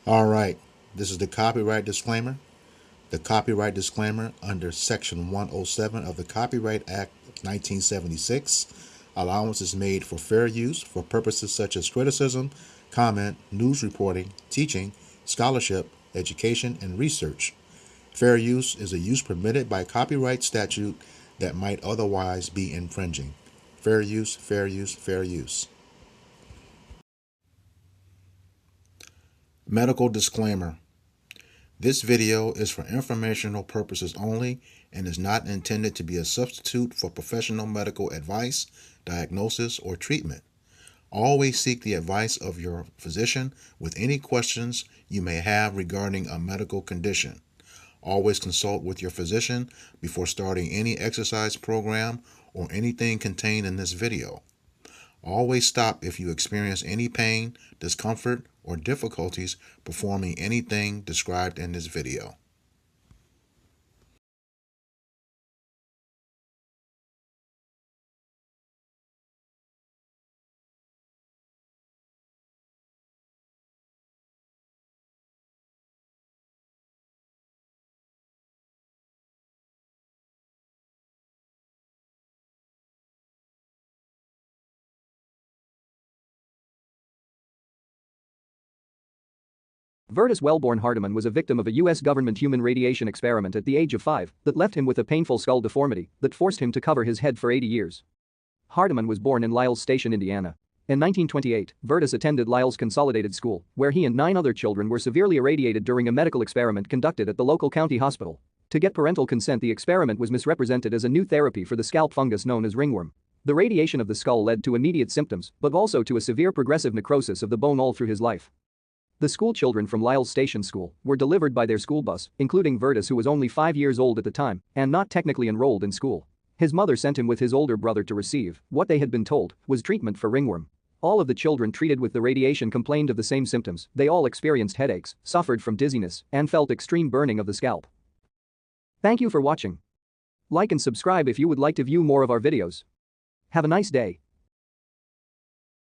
All right, this is the copyright disclaimer. The copyright disclaimer under Section 107 of the Copyright Act of 1976. Allowance is made for fair use for purposes such as criticism, comment, news reporting, teaching, scholarship, education, and research. Fair use is a use permitted by copyright statute that might otherwise be infringing. Fair use, fair use, fair use. Medical disclaimer. This video is for informational purposes only and is not intended to be a substitute for professional medical advice, diagnosis, or treatment. Always seek the advice of your physician with any questions you may have regarding a medical condition. Always consult with your physician before starting any exercise program or anything contained in this video. Always stop if you experience any pain, discomfort, or difficulties performing anything described in this video. Vertus Wellborn Hardiman was a victim of a U.S. government human radiation experiment at the age of 5 that left him with a painful skull deformity that forced him to cover his head for 80 years. Hardiman was born in Lyles Station, Indiana. In 1928, Vertus attended Lyles Consolidated School, where he and 9 other children were severely irradiated during a medical experiment conducted at the local county hospital. To get parental consent, the experiment was misrepresented as a new therapy for the scalp fungus known as ringworm. The radiation of the skull led to immediate symptoms, but also to a severe progressive necrosis of the bone all through his life. The school children from Lyles Station School were delivered by their school bus, including Vertus, who was only 5 years old at the time and not technically enrolled in school. His mother sent him with his older brother to receive what they had been told was treatment for ringworm. All of the children treated with the radiation complained of the same symptoms. They all experienced headaches, suffered from dizziness, and felt extreme burning of the scalp. Thank you for watching. Like and subscribe if you would like to view more of our videos. Have a nice day.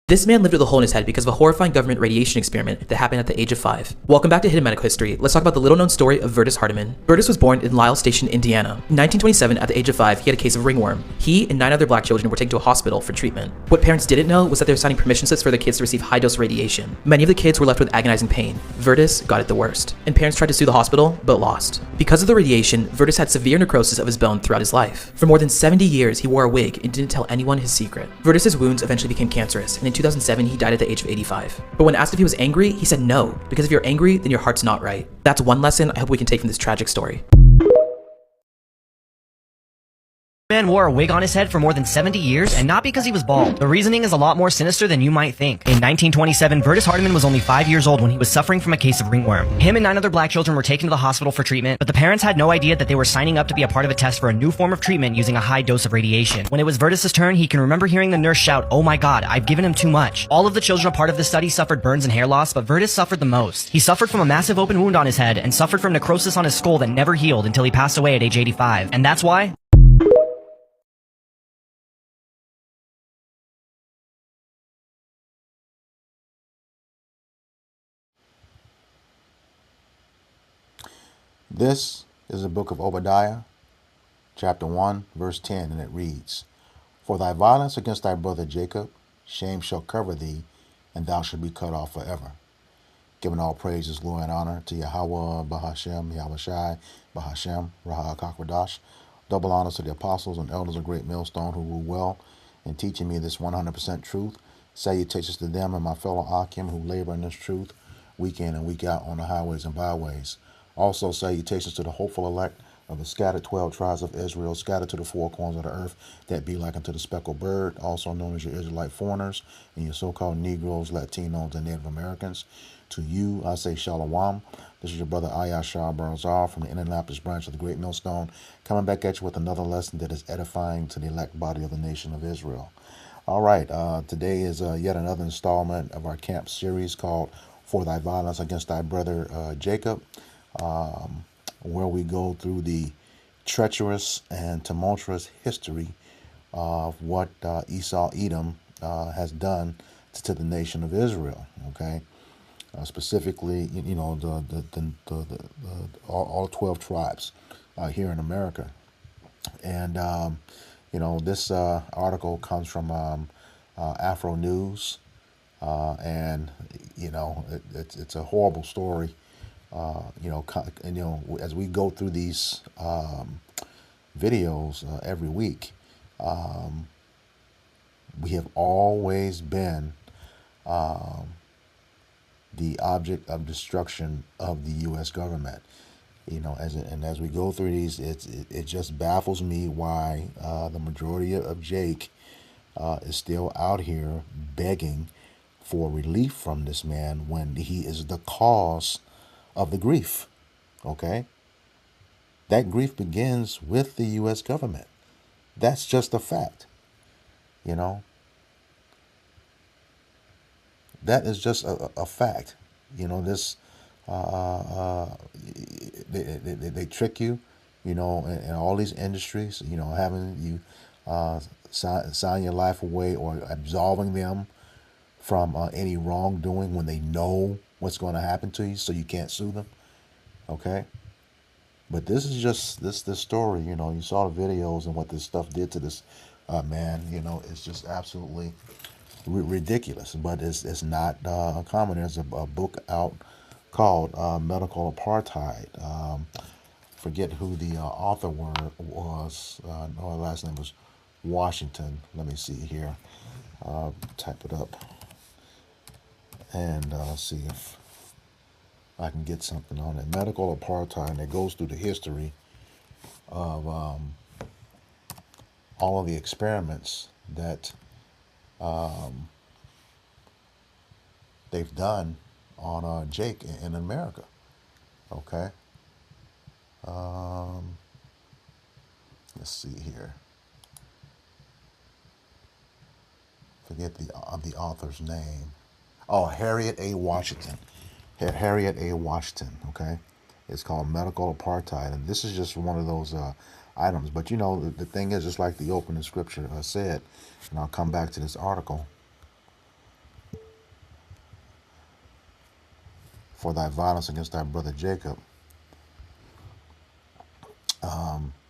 This man lived with a hole in his head because of a horrifying government radiation experiment that happened at the age of 5. Welcome back to Hidden Medical History. Let's talk about the little-known story of Vertus Hardiman. Vertus was born in Lyles Station, Indiana. In 1927, at the age of 5, he had a case of ringworm. He and 9 other black children were taken to a hospital for treatment. What parents didn't know was that they were signing permission slips for their kids to receive high-dose radiation. Many of the kids were left with agonizing pain. Vertus got it the worst, and parents tried to sue the hospital, but lost. Because of the radiation, Vertus had severe necrosis of his bone throughout his life. For more than 70 years, he wore a wig and didn't tell anyone his secret. Vertus's wounds eventually became cancerous, and in 2007, he died at the age of 85. But when asked if he was angry, he said no, because if you're angry, then your heart's not right. That's one lesson I hope we can take from this tragic story. Man wore a wig on his head for more than 70 years, and not because he was bald. The reasoning is a lot more sinister than you might think. In 1927, Vertus Hardiman was only 5 years old when he was suffering from a case of ringworm. Him and 9 other black children were taken to the hospital for treatment, but the parents had no idea that they were signing up to be a part of a test for a new form of treatment using a high dose of radiation. When it was Vertus's turn, he can remember hearing the nurse shout, "Oh my god, I've given him too much." All of the children a part of the study suffered burns and hair loss, but Vertus suffered the most. He suffered from a massive open wound on his head and suffered from necrosis on his skull that never healed until he passed away at age 85. And that's why This is the book of Obadiah, chapter 1, verse 10, and it reads, "For thy violence against thy brother Jacob, shame shall cover thee, and thou shalt be cut off forever." Giving all praises, glory, and honor to Yahweh, Bahashem, Yahushai, Bahashem, Raha Kakwadash. Double honors to the apostles and elders of Great Millstone who rule well in teaching me this 100% truth. Salutations to them and my fellow Akim who labor in this truth week in and week out on the highways and byways. Also salutations to the hopeful elect of the scattered 12 tribes of Israel, scattered to the four corners of the earth, that be like unto the speckled bird, also known as your Israelite foreigners, and your so-called Negroes, Latinos, and Native Americans. To you, I say Shalom. This is your brother Ayashar Barazar from the Indianapolis branch of the Great Millstone, coming back at you with another lesson that is edifying to the elect body of the nation of Israel. All right, today is yet another installment of our camp series called For Thy Violence Against Thy Brother Jacob, where we go through the treacherous and tumultuous history of what Esau Edom has done to the nation of Israel. Okay, specifically, all 12 tribes here in America. And this article comes from Afro News, and it's a horrible story. As we go through these videos every week, we have always been the object of destruction of the U.S. government. As we go through these, it just baffles me why the majority of Jake is still out here begging for relief from this man when he is the cause of the grief. Okay? That grief begins with the U.S. government. That's just a fact. That is just a fact. This they trick you, in all these industries, having you sign your life away or absolving them from any wrongdoing when they know what's going to happen to you, so you can't sue them. Okay. But this is just this story. You saw the videos and what this stuff did to this man. It's just absolutely ridiculous. But it's not uncommon. There's a book out called Medical Apartheid. Forget who the author was. Her last name was Washington. Let me see here. Type it up and see if I can get something on it. Medical Apartheid, and it goes through the history of all of the experiments that they've done on Jake in America. Okay. Let's see here. Forget the author's name. Oh, Harriet A. Washington. Harriet A. Washington. Okay. It's called Medical Apartheid, and this is just one of those items. But the thing is, just like the opening scripture said, and I'll come back to this article. For thy violence against thy brother Jacob,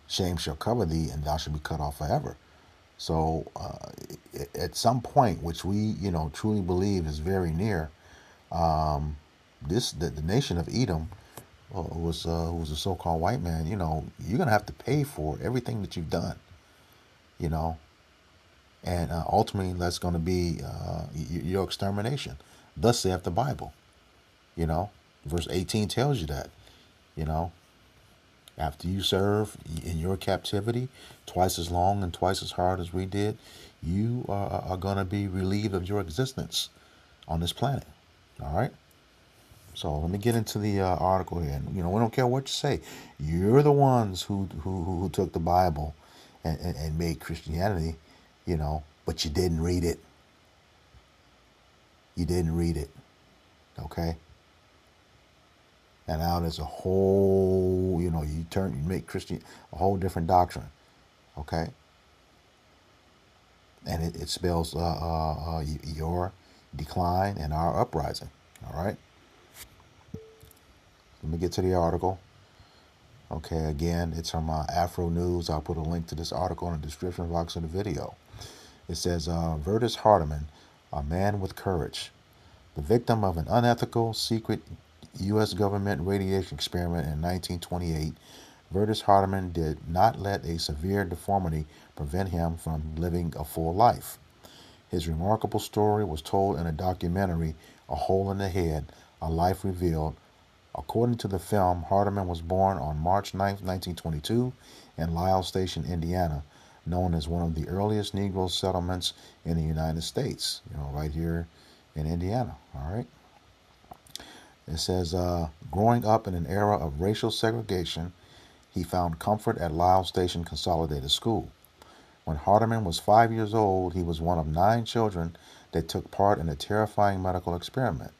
shame shall cover thee, and thou shalt be cut off forever. So, at some point, which we truly believe is very near, the nation of Edom, who was a so-called white man. You're gonna have to pay for everything that you've done. And ultimately, that's going to be your extermination. Thus saith the Bible. Verse 18 tells you that. After you serve in your captivity twice as long and twice as hard as we did, you are going to be relieved of your existence on this planet. All right? So let me get into the article here. And, we don't care what you say. You're the ones who took the Bible and made Christianity, but you didn't read it. You didn't read it. Okay? And now there's a whole, you make Christian a whole different doctrine. Okay? And it spells your decline and our uprising. All right? Let me get to the article. Okay, again, it's from Afro News. I'll put a link to this article in the description box of the video. It says, Vertus Hardiman, a man with courage. The victim of an unethical, secret U.S. government radiation experiment in 1928, Vertus Hardiman did not let a severe deformity prevent him from living a full life. His remarkable story was told in a documentary, A Hole in the Head, A Life Revealed. According to the film, Hardiman was born on March 9, 1922, in Lyle Station, Indiana, known as one of the earliest Negro settlements in the United States, right here in Indiana, all right? It says, growing up in an era of racial segregation, he found comfort at Lyle Station Consolidated School. When Hardiman was 5 years old, he was one of 9 children that took part in a terrifying medical experiment.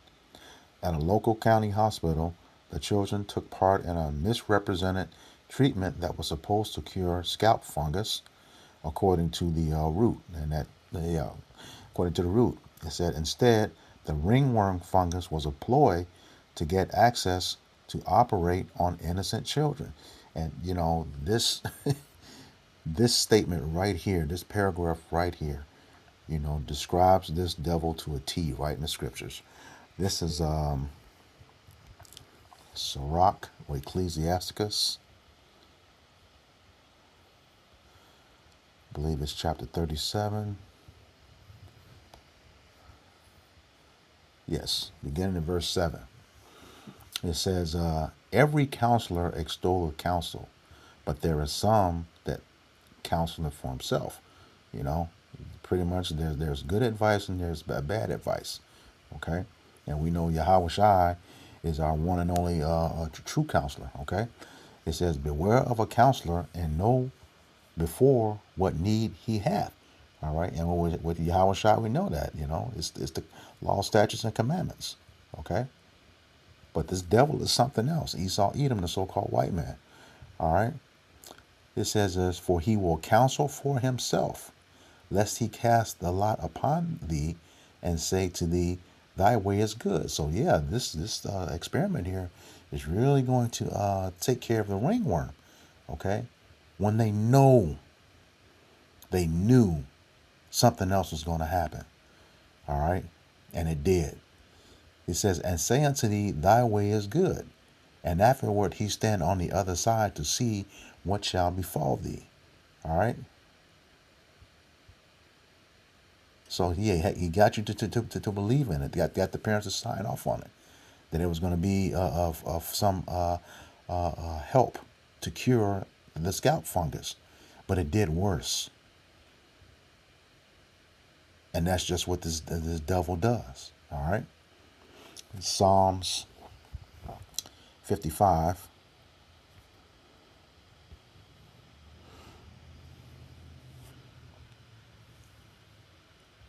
At a local county hospital, the children took part in a misrepresented treatment that was supposed to cure scalp fungus, according to the root. And according to the root, it said instead, The ringworm fungus was a ploy to get access to operate on innocent children. And this this statement right here, this paragraph right here, describes this devil to a T right in the scriptures. This is Sirach or Ecclesiasticus. I believe it's chapter 37. Yes, beginning in verse 7. It says, every counselor extolleth counsel, but there are some that counseleth for himself. Pretty much there's good advice and there's bad advice. Okay? And we know Yahweh Shai is our one and only true counselor. Okay? It says, beware of a counselor and know before what need he hath. All right? And with Yahweh Shai, we know that, it's the law, statutes, and commandments. Okay? But this devil is something else. Esau, Edom, the so-called white man. All right? It says, for he will counsel for himself, lest he cast the lot upon thee and say to thee, thy way is good. So yeah, this experiment here is really going to take care of the ringworm. Okay? When they knew something else was going to happen. All right? And it did. It says, and say unto thee, thy way is good. And afterward he stand on the other side to see what shall befall thee. All right? So he got you to believe in it. Got the parents to sign off on it. That it was going to be of some help to cure the scalp fungus. But it did worse. And that's just what this devil does. All right? Psalms 55.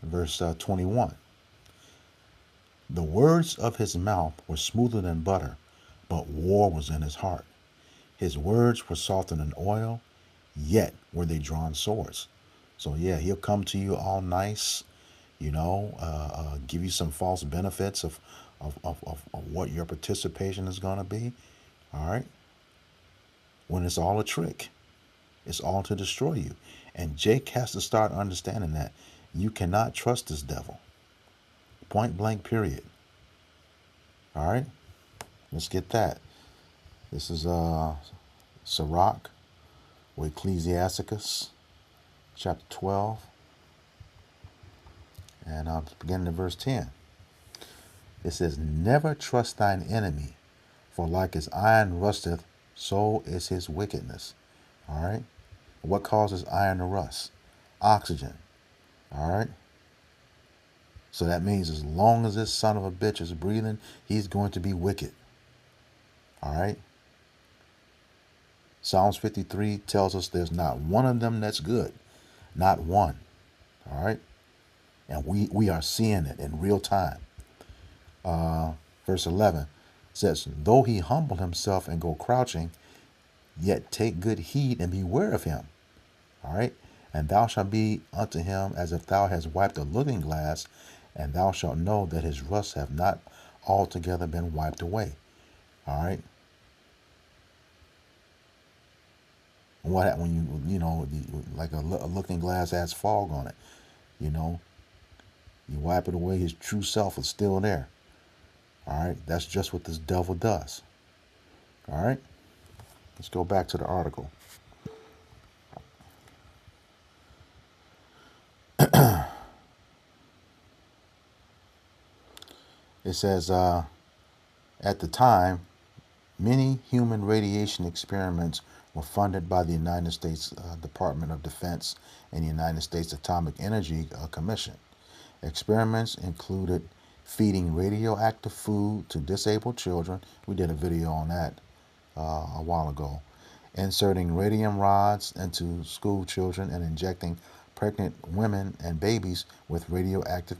Verse 21. The words of his mouth were smoother than butter, but war was in his heart. His words were softer than oil, yet were they drawn swords. So yeah, he'll come to you all nice, give you some false benefits of what your participation is going to be. All right. When it's all a trick, it's all to destroy you. And Jake has to start understanding that you cannot trust this devil. Point blank, period. All right. Let's get that. This is Sirach or Ecclesiasticus, chapter 12. And I'm beginning in verse 10. It says, never trust thine enemy, for like as iron rusteth, so is his wickedness. All right? What causes iron to rust? Oxygen. All right? So that means as long as this son of a bitch is breathing, he's going to be wicked. All right? Psalms 53 tells us there's not one of them that's good. Not one. All right? And we are seeing it in real time. Verse 11 says, though he humble himself and go crouching, yet take good heed and beware of him. All right? And thou shalt be unto him as if thou hast wiped a looking glass, and thou shalt know that his rust have not altogether been wiped away. All right? What happens when you like a looking glass has fog on it? You wipe it away, his true self is still there. All right? That's just what this devil does. All right? Let's go back to the article. It says, at the time, many human radiation experiments were funded by the United States Department of Defense and the United States Atomic Energy Commission. Experiments included feeding radioactive food to disabled children. We did a video on that a while ago. Inserting radium rods into school children and injecting pregnant women and babies with radioactive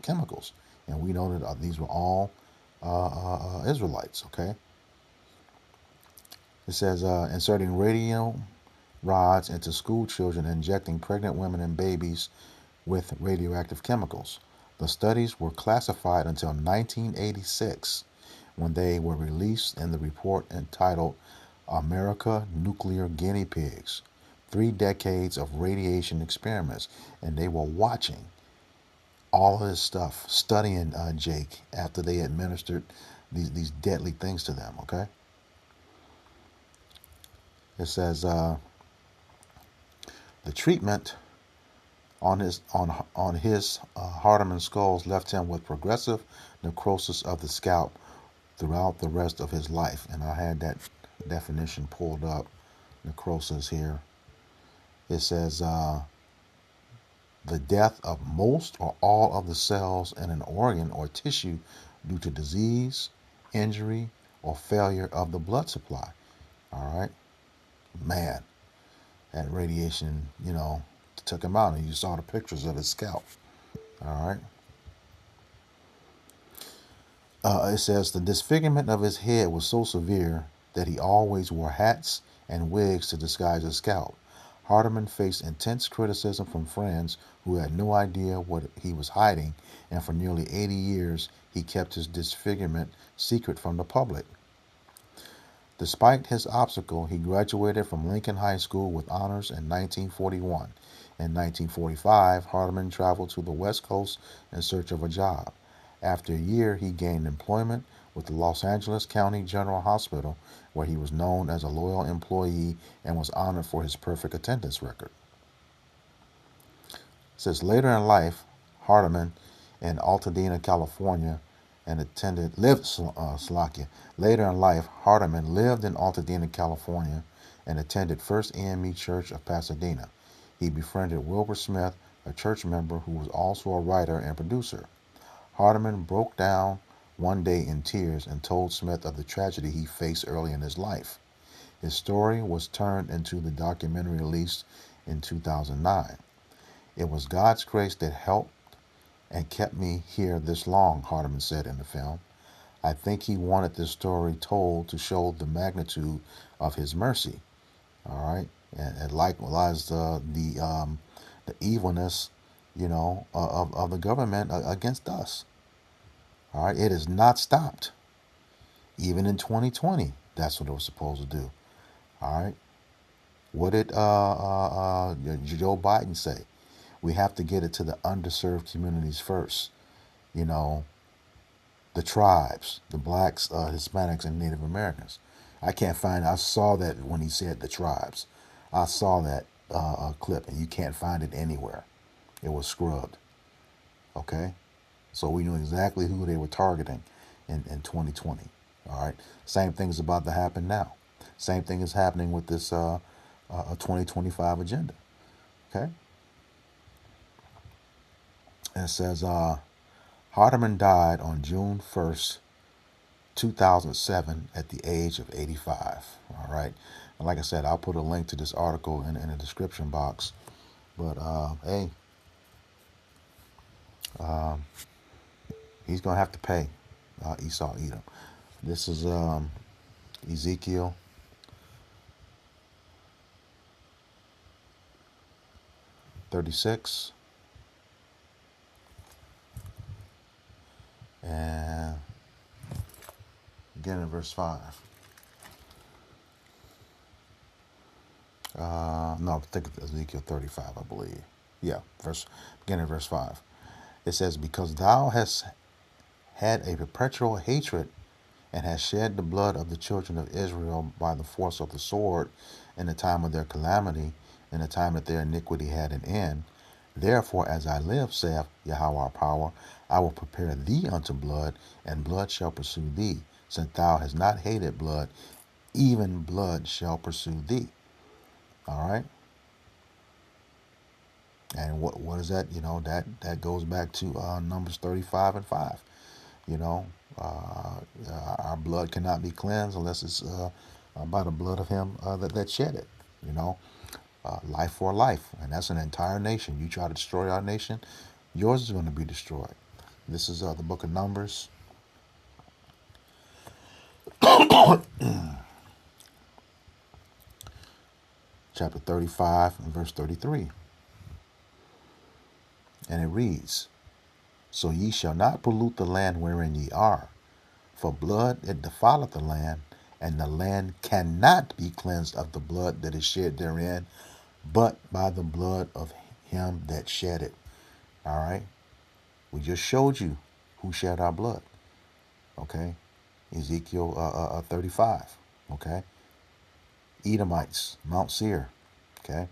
chemicals. And we know that these were all Israelites, okay? It says inserting radium rods into school children and injecting pregnant women and babies with radioactive chemicals. The studies were classified until 1986 when they were released in the report entitled America Nuclear Guinea Pigs, 3 decades of radiation experiments. And they were watching all of this stuff, studying Jake after they administered these deadly things to them, okay? It says the treatment on his Hardiman skulls left him with progressive necrosis of the scalp throughout the rest of his life. And I had that definition pulled up, necrosis here. It says the death of most or all of the cells in an organ or tissue due to disease, injury, or failure of the blood supply. All right, man, that radiation, took him out, and you saw the pictures of his scalp. All right. It says the disfigurement of his head was so severe that he always wore hats and wigs to disguise his scalp. Hardiman faced intense criticism from friends who had no idea what he was hiding, and for nearly 80 years he kept his disfigurement secret from the public. Despite his obstacle, he graduated from Lincoln High School with honors in 1941. In 1945, Hardiman traveled to the West Coast in search of a job. After a year, he gained employment with the Los Angeles County General Hospital, where he was known as a loyal employee and was honored for his perfect attendance record. It says later in life, Hardiman in Altadena, California, Later in life, Hardiman lived in Altadena, California, and attended First AME Church of Pasadena. He befriended Wilbur Smith, a church member who was also a writer and producer. Hardiman broke down one day in tears and told Smith of the tragedy he faced early in his life. His story was turned into the documentary released in 2009. It was God's grace that helped and kept me here this long, Hardiman said in the film. I think he wanted this story told to show the magnitude of his mercy. All right, and likewise the evilness, of the government against us. All right, it is not stopped. Even in 2020, that's what it was supposed to do. All right, what did Joe Biden say? We have to get it to the underserved communities first. The tribes, the blacks, Hispanics, and Native Americans. I saw that when he said the tribes. I saw that clip, and you can't find it anywhere. It was scrubbed. Okay? So we knew exactly who they were targeting in 2020. All right? Same thing is about to happen now. Same thing is happening with this 2025 agenda. Okay? And it says, Hardiman died on June 1st, 2007 at the age of 85. All right. And like I said, I'll put a link to this article in the description box. But, hey, he's going to have to pay Esau Edom. This is Ezekiel 36. And again in verse 5. No, I think it's Ezekiel 35, I believe. Yeah, beginning of verse 5. It says, because thou hast had a perpetual hatred and hast shed the blood of the children of Israel by the force of the sword in the time of their calamity, in the time that their iniquity had an end. Therefore, as I live, saith Yahweh our power, I will prepare thee unto blood, and blood shall pursue thee. Since thou hast not hated blood, even blood shall pursue thee. All right? And what is that? That goes back to Numbers 35 and 5. Our blood cannot be cleansed unless it's by the blood of him that shed it. Life for life, and that's an entire nation. You try to destroy our nation, yours is going to be destroyed. This is the book of Numbers. Chapter 35 and verse 33. And it reads, So ye shall not pollute the land wherein ye are, for blood it defileth the land, and the land cannot be cleansed of the blood that is shed therein, but by the blood of him that shed it. All right? We just showed you who shed our blood. Okay? Ezekiel 35. Okay? Edomites, Mount Seir. Okay?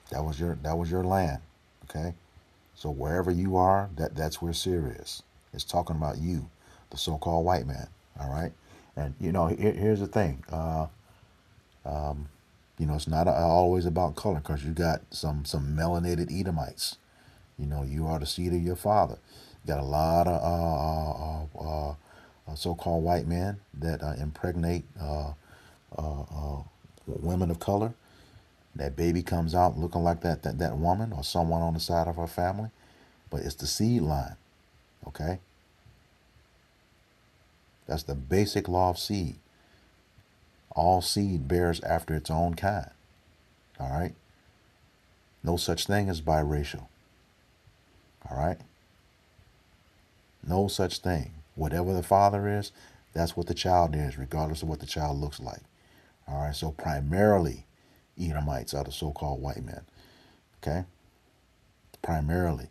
That was your land. Okay? So wherever you are, that's where Seir is. It's talking about you, the so-called white man. All right? And here's the thing. It's not always about color, because you got some melanated Edomites. You are the seed of your father. You got a lot of so-called white men that impregnate women of color. That baby comes out looking like that woman or someone on the side of her family, but it's the seed line. Okay, that's the basic law of seed. All seed bears after its own kind. All right. No such thing as biracial. All right. No such thing. Whatever the father is, that's what the child is, regardless of what the child looks like. All right. So primarily, Edomites are the so-called white men. Okay. Primarily.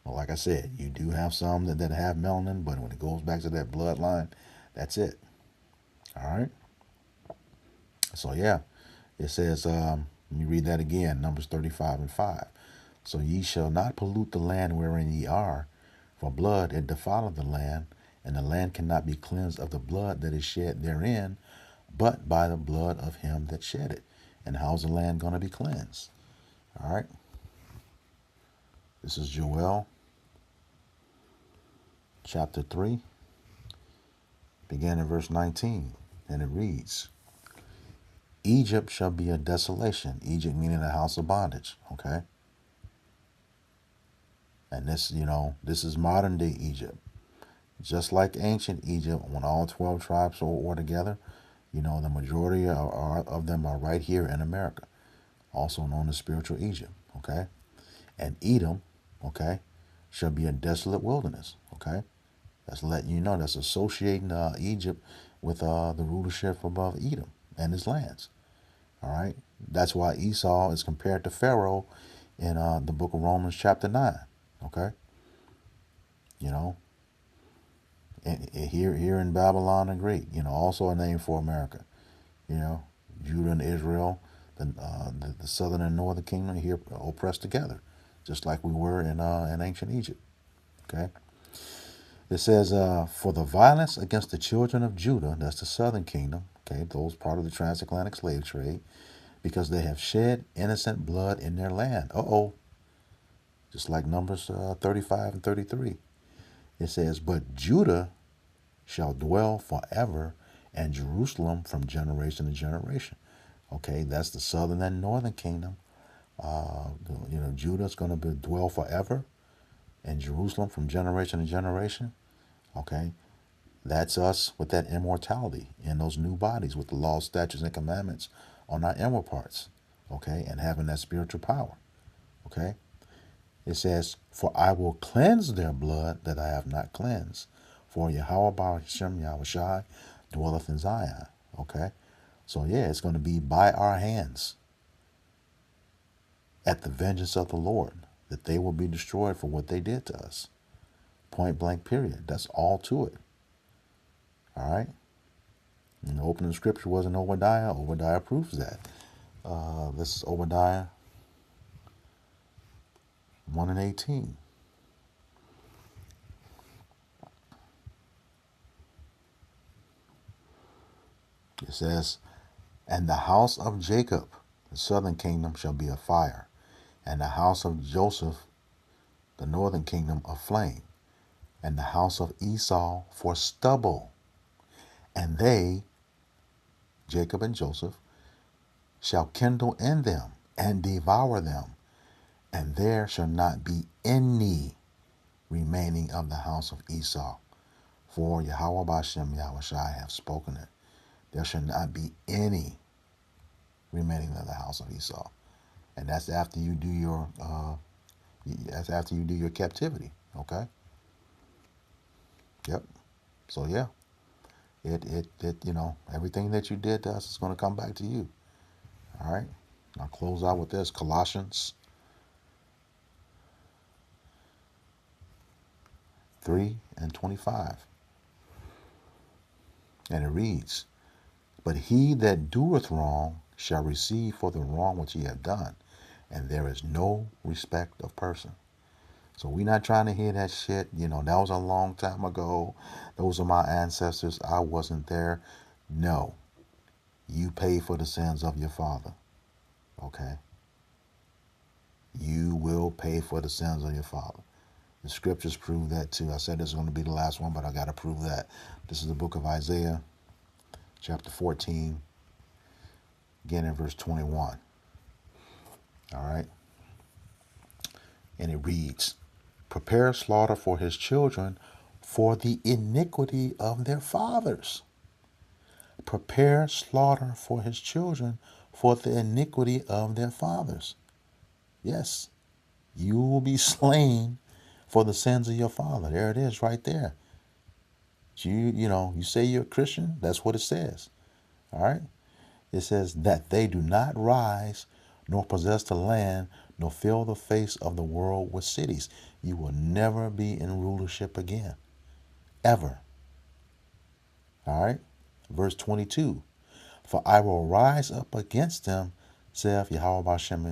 Well, like I said, you do have some that have melanin, but when it goes back to that bloodline, that's it. All right. So yeah, it says, let me read that again, Numbers 35 and 5. So ye shall not pollute the land wherein ye are, for blood it defileth the land, and the land cannot be cleansed of the blood that is shed therein, but by the blood of him that shed it. And how's the land going to be cleansed? All right. This is Joel chapter 3, beginning in verse 19, and it reads, Egypt shall be a desolation. Egypt meaning a house of bondage. Okay. And this is modern day Egypt. Just like ancient Egypt, when all 12 tribes were together, the majority of them are right here in America, also known as spiritual Egypt. Okay. And Edom, okay, shall be a desolate wilderness. Okay. That's letting you know, that's associating Egypt with the rulership above Edom and his lands. All right. That's why Esau is compared to Pharaoh in the book of Romans chapter 9. Okay. And here in Babylon the Great, also a name for America. Judah and Israel, the southern and northern kingdom here oppressed together, just like we were in ancient Egypt. Okay. It says, for the violence against the children of Judah, that's the southern kingdom, okay, those part of the transatlantic slave trade, because they have shed innocent blood in their land. Just like Numbers 35 and 33. It says, but Judah shall dwell forever, and Jerusalem from generation to generation. Okay, that's the southern and northern kingdom. Judah's going to dwell forever, and Jerusalem from generation to generation. Okay, that's us with that immortality in those new bodies with the laws, statutes, and commandments on our inward parts. Okay, and having that spiritual power. Okay, it says, for I will cleanse their blood that I have not cleansed. For Yahweh Ba'ashem Yahushai dwelleth in Zion. Okay, so yeah, it's going to be by our hands at the vengeance of the Lord that they will be destroyed for what they did to us. Point blank, period. That's all to it. All right. And the opening scripture was in Obadiah. Obadiah proves that. This is Obadiah 1 and 18. It says, and the house of Jacob, the southern kingdom, shall be a fire, and the house of Joseph, the northern kingdom, a flame, and the house of Esau for stubble. And they, Jacob and Joseph, shall kindle in them and devour them, and there shall not be any remaining of the house of Esau. For Yahweh Ba'ashem Yahushai have spoken it. There shall not be any remaining of the house of Esau. And that's after you do your That's after you do your captivity. Okay. Yep. So yeah, everything that you did to us is going to come back to you. All right. I'll close out with this Colossians 3:25. And it reads, But he that doeth wrong shall receive for the wrong which he hath done, and there is no respect of person. So we're not trying to hear that shit. That was a long time ago. Those are my ancestors. I wasn't there. No. You pay for the sins of your father. Okay? You will pay for the sins of your father. The scriptures prove that too. I said this is going to be the last one, but I got to prove that. This is the book of Isaiah, chapter 14, again in verse 21. All right? And it reads, Prepare slaughter for his children for the iniquity of their fathers. Prepare slaughter for his children for the iniquity of their fathers. Yes, you will be slain for the sins of your father. There it is right there. You say you're a Christian, that's what it says. All right? It says that they do not rise nor possess the land nor fill the face of the world with cities. You will never be in rulership again. Ever. All right? Verse 22. For I will rise up against them, saith Yahweh Ba'Shem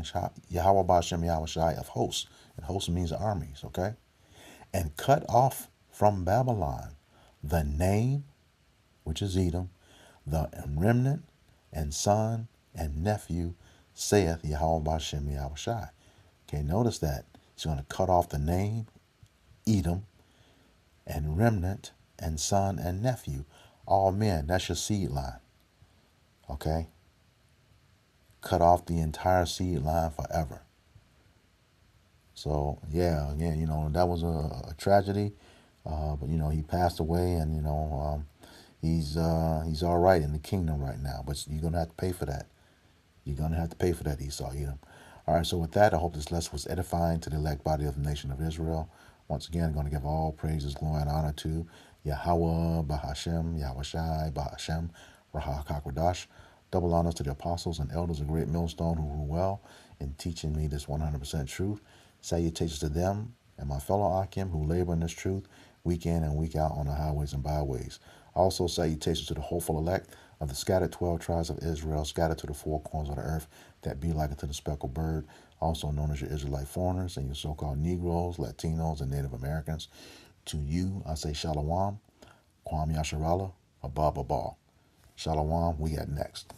Yahushai of hosts. And hosts means armies, okay? And cut off from Babylon the name, which is Edom, the remnant, and son, and nephew, saith Yahweh Ba'Shem Yahushai. Okay, notice that. He's going to cut off the name, Edom, and remnant, and son, and nephew. All men, that's your seed line. Okay? Cut off the entire seed line forever. So, yeah, again, that was a tragedy. But, he passed away, and, he's all right in the kingdom right now. But you're going to have to pay for that. You're going to have to pay for that, Esau, Edom. All right, so with that, I hope this lesson was edifying to the elect body of the nation of Israel. Once again, I'm going to give all praises, glory, and honor to Yahweh, Bahashem, Yahushai, Bahashem, Rahak HaKodash. Double honors to the apostles and elders of Great Millstone who rule well in teaching me this 100% truth. Salutations to them and my fellow Akim who labor in this truth week in and week out on the highways and byways. Also, salutations to the hopeful elect of the scattered 12 tribes of Israel, scattered to the four corners of the earth, that be like unto the speckled bird, also known as your Israelite foreigners and your so-called Negroes, Latinos, and Native Americans. To you, I say Shalom, Kwam Yasharala, Abba Babal. Shalom, we got next.